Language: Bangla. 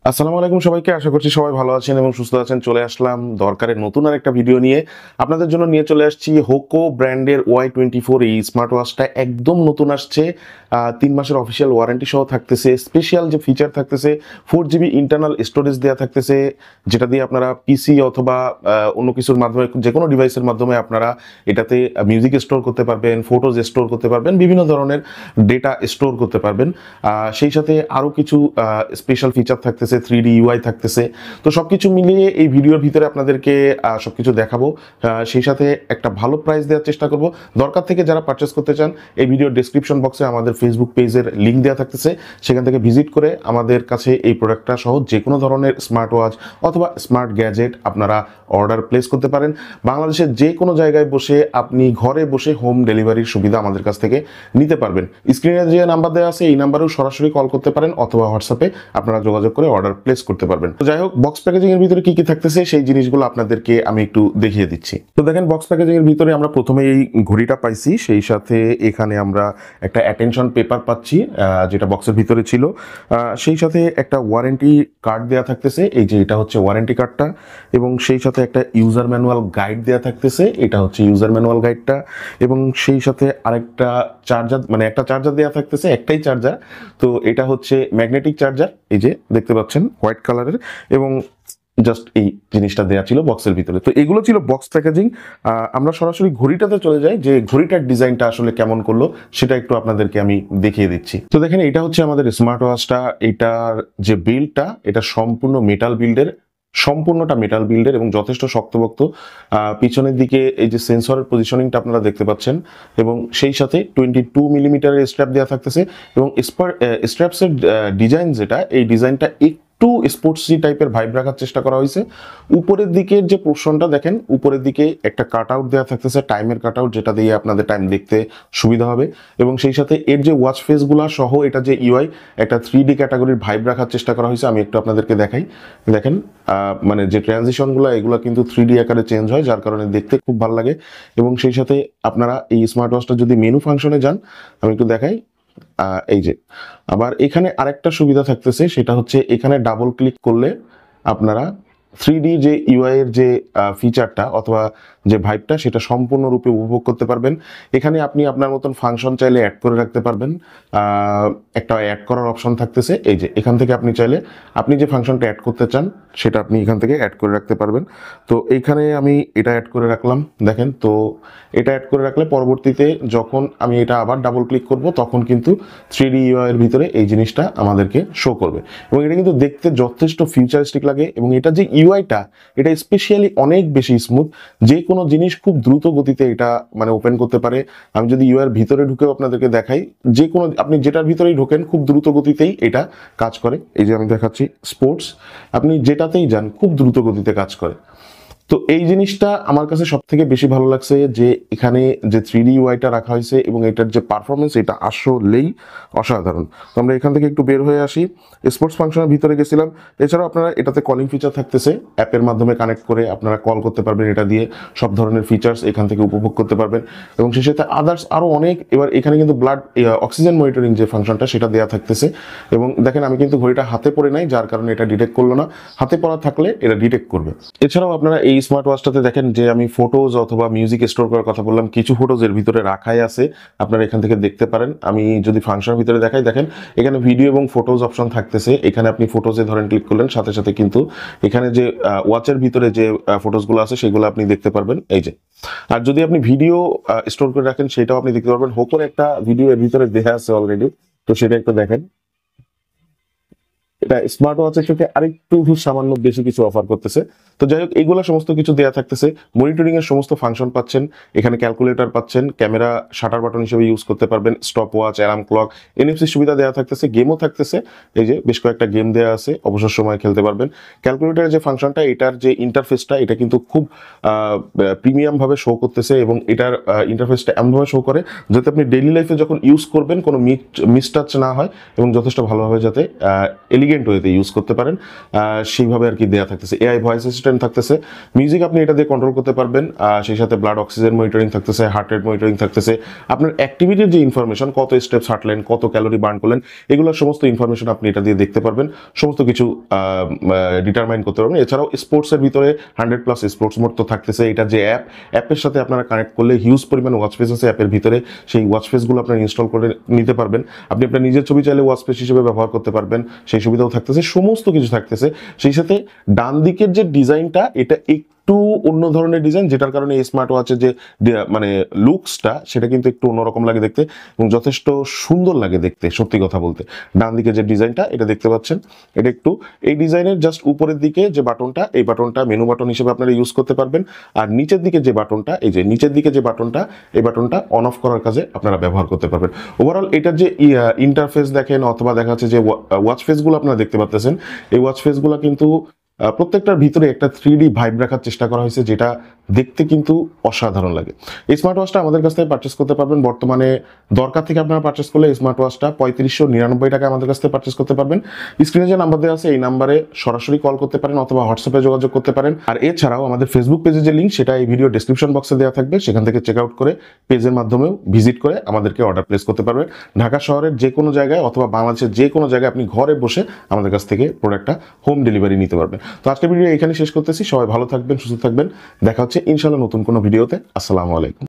আসসালামু আলাইকুম সবাইকে। আশা করছি সবাই ভালো আছেন এবং সুস্থ আছেন। চলে আসলাম দরকারের নতুন আরেকটা ভিডিও নিয়ে। আপনাদের জন্য নিয়ে চলে আসছি হোকো ব্র্যান্ডের Y24। এই স্মার্ট ওয়াচটা একদম নতুন আসছে। 3 মাসের অফিসিয়াল ওয়ারেন্টি সহ থাকতেছে। স্পেশাল যে ফিচার থাকতেছে 4GB ইন্টারনাল স্টোরেজ দেওয়া থাকতেছে, যেটা দিয়ে আপনারা পিসি অথবা অন্য কিছুর মাধ্যমে, যে কোনো ডিভাইসের মাধ্যমে আপনারা এটাতে মিউজিক স্টোর করতে পারবেন, ফটোজ স্টোর করতে পারবেন, বিভিন্ন ধরনের ডেটা স্টোর করতে পারবেন। সেই সাথে আরও কিছু স্পেশাল ফিচার থাকতেছে, 3D UI থাকতেছে। তো সবকিছু মিলিয়ে এই ভিডিওর ভিতরে আপনাদেরকে সবকিছু দেখাবো। সেই সাথে একটা ভালো প্রাইস দেওয়ার চেষ্টা করব। দরকার থেকে যারা পারচেস করতে চান, এই ভিডিওর ডেসক্রিপশন বক্সে আমাদের ফেসবুক পেজের লিঙ্ক দেওয়া থাকতেছে, সেখান থেকে ভিজিট করে আমাদের কাছে এই প্রোডাক্টটা সহ যে কোনো ধরনের স্মার্ট ওয়াচ অথবা স্মার্ট গ্যাজেট আপনারা অর্ডার প্লেস করতে পারেন। বাংলাদেশের যে কোনো জায়গায় বসে আপনি ঘরে বসে হোম ডেলিভারির সুবিধা আমাদের কাছ থেকে নিতে পারবেন। স্ক্রিনে যে নাম্বার দেওয়া আছে এই নাম্বারেও সরাসরি কল করতে পারেন অথবা হোয়াটসঅ্যাপে আপনারা যোগাযোগ করে অর্ডার প্লেস করতে পারবেন। তো যাই হোক, বক্স প্যাকেজিং এর ভিতরে কি কি থাকতেছে সেই জিনিসগুলো আপনাদেরকে আমি একটু দেখিয়ে দিচ্ছি। তো দেখেন, বক্স প্যাকেজিং এর ভিতরে আমরা প্রথমে এই ঘড়িটা পাইছি, সেই সাথে এখানে আমরা একটা অ্যাটেনশন পেপার পাচ্ছি যেটা বক্সের ভিতরে ছিল। সেই সাথে একটা ওয়ারেন্টি কার্ড দেওয়া থাকতেছে, এই যে এটা হচ্ছে ওয়ারেন্টি কার্ডটা, এবং সেই সাথে একটা ইউজার ম্যানুয়াল গাইড দেওয়া থাকতেছে, এটা হচ্ছে ইউজার ম্যানুয়াল গাইডটা, এবং সেই সাথে আরেকটা চার্জার, মানে একটা চার্জার দেওয়া থাকতেছে, একটাই চার্জার। তো এটা হচ্ছে ম্যাগনেটিক চার্জার, এই যে দেখতে পাচ্ছেন হোয়াইট কালারের, এবং জাস্ট এই জিনিসটা দেওয়া ছিল বক্সের ভিতরে। তো এগুলো ছিল বক্স প্যাকেজিং। আমরা সরাসরি ঘড়িটাতে চলে যাই, যে ঘড়িটার ডিজাইনটা আসলে কেমন করলো সেটা একটু আপনাদেরকে আমি দেখিয়ে দিচ্ছি। তো দেখেন, এটা হচ্ছে আমাদের স্মার্ট ওয়াচটা। এটার যে বিল্ডটা, এটা সম্পূর্ণ মেটাল বিল্ডের, সম্পূর্ণটা মেটাল বিল্ডের এবং যথেষ্ট শক্তপোক্ত। পিছনের দিকে এই যে সেন্সরের পজিশনিংটা আপনারা দেখতে পাচ্ছেন, এবং সেই সাথে 22 মিলিমিটারের স্ট্র্যাপ দেওয়া থাকতেছে, এবং স্ট্র্যাপসের ডিজাইন যেটা, এই ডিজাইনটা একটু স্পোর্টসি টাইপের ভাইব রাখার চেষ্টা করা হয়েছে। উপরের দিকের যে পোর্শনটা দেখেন, উপরের দিকে একটা কাট আউট দেওয়া থাকতেছে, টাইমের কাট আউট, যেটা দিয়ে আপনাদের টাইম দেখতে সুবিধা হবে। এবং সেই সাথে এর যে ওয়াচ ফেসগুলো সহ এটা যে ইউআই, একটা 3D ক্যাটাগরির ভাইব রাখার চেষ্টা করা হয়েছে। আমি একটু আপনাদেরকে দেখাই। দেখেন, মানে যে ট্রানজিশনগুলো এগুলো কিন্তু 3D আকারে চেঞ্জ হয়, যার কারণে দেখতে খুব ভালো লাগে। এবং সেই সাথে আপনারা এই স্মার্ট ওয়াচটা যদি মেনু ফাংশনে যান, আমি একটু দেখাই। এই যে আবার এখানে আরেকটা সুবিধা থাকতেছে, সেটা হচ্ছে এখানে ডাবল ক্লিক করলে আপনারা 3D যে ইউআই এর যে ফিচারটা অথবা যে ভাইবটা, সেটা সম্পূর্ণরূপে উপভোগ করতে পারবেন। এখানে আপনি আপনার মতন ফাংশন চাইলে অ্যাড করে রাখতে পারবেন। একটা অ্যাড করার অপশন থাকতেছে, এই যে এখান থেকে আপনি চাইলে আপনি যে ফাংশনটা অ্যাড করতে চান সেটা আপনি এখান থেকে অ্যাড করে রাখতে পারবেন। তো এইখানে আমি এটা অ্যাড করে রাখলাম। দেখেন, তো এটা অ্যাড করে রাখলে পরবর্তীতে যখন আমি এটা আবার ডাবল ক্লিক করব, তখন কিন্তু 3D ইউআই এর ভিতরে এই জিনিসটা আমাদেরকে শো করবে। এবং এটা কিন্তু দেখতে যথেষ্ট ফিউচারিস্টিক লাগে, এবং এটা যে ইউআইটা, এটা স্পেশালি অনেক বেশি স্মুথ। যে কোনো জিনিস খুব দ্রুত গতিতে এটা মানে ওপেন করতে পারে। আমি যদি ইউআই এর ভিতরে ঢুকেও আপনাদেরকে দেখাই, যে কোনো আপনি যেটার ভিতরেই ঢোকেন খুব দ্রুত গতিতেই এটা কাজ করে। এই যে আমি দেখাচ্ছি স্পোর্টস, আপনি যেটাতেই যান খুব দ্রুত গতিতে কাজ করে। তো এই জিনিসটা আমার কাছে সব থেকে বেশি ভালো লাগছে, যে এখানে যে 3D ইউআইটা রাখা হয়েছে এবং এটার যে পারফরমেন্স, এটা আসলেই অসাধারণ। তো আমরা এখান থেকে একটু বের হয়ে আসি, স্পোর্টস ফাংশনের ভিতরে গেছিলাম। এছাড়াও আপনারা এটাতে কলিং ফিচার থাকতেছে, অ্যাপের মাধ্যমে কানেক্ট করে আপনারা কল করতে পারবেন, এটা দিয়ে সব ধরনের ফিচার্স এখান থেকে উপভোগ করতে পারবেন। এবং সেই সাথে আদার্স আরও অনেক, এবার এখানে কিন্তু ব্লাড অক্সিজেন মনিটরিং যে ফাংশনটা, সেটা দেওয়া থাকতেছে। এবং দেখেন, আমি কিন্তু ঘড়িটা হাতে পরে নাই, যার কারণে এটা ডিটেক্ট করলো না। হাতে পরা থাকলে এটা ডিটেক্ট করবে। এছাড়াও আপনারা এই স্মার্ট ওয়াচটাতে দেখেন যে আমি ফটোজ অথবা মিউজিক স্টোর করার কথা বললাম, কিছু ফটোজ এর ভিতরে রাখাই আছে, আপনারা এখান থেকে দেখতে পারেন। আমি যদি ফাংশনের ভিতরে দেখাই, দেখেন এখানে ভিডিও এবং ফটোজ অপশন থাকতেছে। এখানে আপনি ফটোজে ধরেন ক্লিক করলেন, সাথে সাথে কিন্তু এখানে যে ওয়াচের ভিতরে যে ফটোজগুলো আছে সেগুলো আপনি দেখতে পারবেন, এই যে। আর যদি আপনি ভিডিও স্টোর করে রাখেন, সেটাও আপনি দেখতে পারবেন। হোকোর একটা ভিডিও এর ভিতরে দেয়া আছে অলরেডি, তো সেটা একটু দেখেন। এটা স্মার্ট ওয়াচের সাথে আরেকটু সামান্য বেশি কিছু অফার করতেছে। তো যাই হোক, এইগুলো সমস্ত কিছু দেওয়া থাকতেছে। মনিটরিং এর সমস্ত ফাংশন পাচ্ছেন, এখানে ক্যালকুলেটর পাচ্ছেন, ক্যামেরা শাটার বাটন হিসেবে ইউজ করতে পারবেন, stop watch, alarm clock, NFC সুবিধা দেওয়া থাকতেছে, গেমও থাকতেছে। এই যে বেশ কয়েকটা গেম দেওয়া আছে, অবসর সময় খেলতে পারবেন। ক্যালকুলেটরের যে ফাংশনটা, এটার যে ইন্টারফেসটা, এটা কিন্তু খুব প্রিমিয়াম ভাবে শো করতেছে, এবং এটার ইন্টারফেসটা এমনভাবে শো করে যাতে আপনি ডেইলি লাইফে যখন ইউজ করবেন কোনো মিসটাচ না হয়, এবং যথেষ্ট ভালোভাবে যাতে এলিগেন্ট ডিফারেন্ট ওয়েতে ইউজ করতে পারেন সেইভাবে আর কি দেওয়া থাকতেছে। এআই ভয়েস অ্যাসিস্ট্যান্ট থাকতেছে, মিউজিক আপনি এটা দিয়ে কন্ট্রোল করতে পারবেন, সেই সাথে ব্লাড অক্সিজেন মনিটরিং থাকতেছে, হার্ট রেট মনিটরিং থাকতেছে, আপনার অ্যাক্টিভিটির যে ইনফরমেশন, কত স্টেপস হাঁটলেন, কত ক্যালোরি বার্ন করলেন, এগুলোর সমস্ত ইনফরমেশন আপনি এটা দিয়ে দেখতে পারবেন, সমস্ত কিছু ডিটারমাইন করতে পারবেন। এছাড়াও স্পোর্টসের ভিতরে 100+ স্পোর্টস মোড তো থাকতেছে। এটা যে অ্যাপের সাথে আপনারা কানেক্ট করলে হিউজ পরিমাণ ওয়াচ ফেস আছে অ্যাপের ভিতরে, সেই ওয়াচ ফেসগুলো আপনারা ইনস্টল করে নিতে পারবেন। আপনি আপনার নিজের ছবি চাইলে ওয়াচ ফেস হিসেবে ব্যবহার করতে পারবেন, সেই সুবিধাও থাকতেছে, সমস্ত কিছু থাকতেছে। সেই সাথে ডান দিকের যে ডিজাইনটা, এটা একটু অন্য ধরনের ডিজাইন, যেটার কারণে এই স্মার্ট ওয়াচের যে মানে লুকসটা সেটা কিন্তু একটু অন্যরকম লাগে দেখতে এবং যথেষ্ট সুন্দর লাগে দেখতে। সত্যি কথা বলতে ডান দিকে যে ডিজাইনটা এটা দেখতে পাচ্ছেন, এটা একটু এই ডিজাইনের জাস্ট উপরের দিকে যে বাটনটা, এই বাটনটা মেনু বাটন হিসেবে আপনারা ইউজ করতে পারবেন। আর নিচের দিকে যে বাটনটা, এই যে নিচের দিকে যে বাটনটা, এই বাটনটা অন অফ করার কাজে আপনারা ব্যবহার করতে পারবেন। ওভারঅল এটার যে ইন্টারফেস দেখেন অথবা দেখা যাচ্ছে যে ওয়াচ ফেসগুলো আপনারা দেখতে পাচ্ছেন, এই ওয়াচ ফেসগুলো কিন্তু প্রত্যেকটার ভিতরে একটা 3D ভাইব রাখার চেষ্টা করা হয়েছে, যেটা দেখতে কিন্তু অসাধারণ লাগে। এই স্মার্ট ওয়াচটা আমাদের কাছ থেকে পারচেস করতে পারবেন। বর্তমানে দরকার থেকে আপনারা পারচেস করলে এই স্মার্ট ওয়াচটা 3599 টাকায় আমাদের কাছ থেকে পারচেস করতে পারবেন। স্ক্রিনে যে নাম্বার দেওয়া আছে এই নাম্বারে সরাসরি কল করতে পারেন অথবা হোয়াটসঅ্যাপে যোগাযোগ করতে পারেন। আর এছাড়াও আমাদের ফেসবুক পেজে যে লিঙ্ক, সেটা এই ভিডিও ডেসক্রিপশন বক্সে দেওয়া থাকবে, সেখান থেকে চেক আউট করে পেজের মাধ্যমেও ভিজিট করে আমাদেরকে অর্ডার প্লেস করতে পারবেন। ঢাকা শহরের যে কোনো জায়গায় অথবা বাংলাদেশের যে কোনো জায়গায় আপনি ঘরে বসে আমাদের কাছ থেকে প্রোডাক্টটা হোম ডেলিভারি নিতে পারবেন। তো আজকের ভিডিও এখানে শেষ করতেছি। সবাই ভালো থাকবেন, সুস্থ থাকবেন। দেখা হচ্ছে ইনশাআল্লাহ নতুন কোনো ভিডিওতে। আসসালামু আলাইকুম।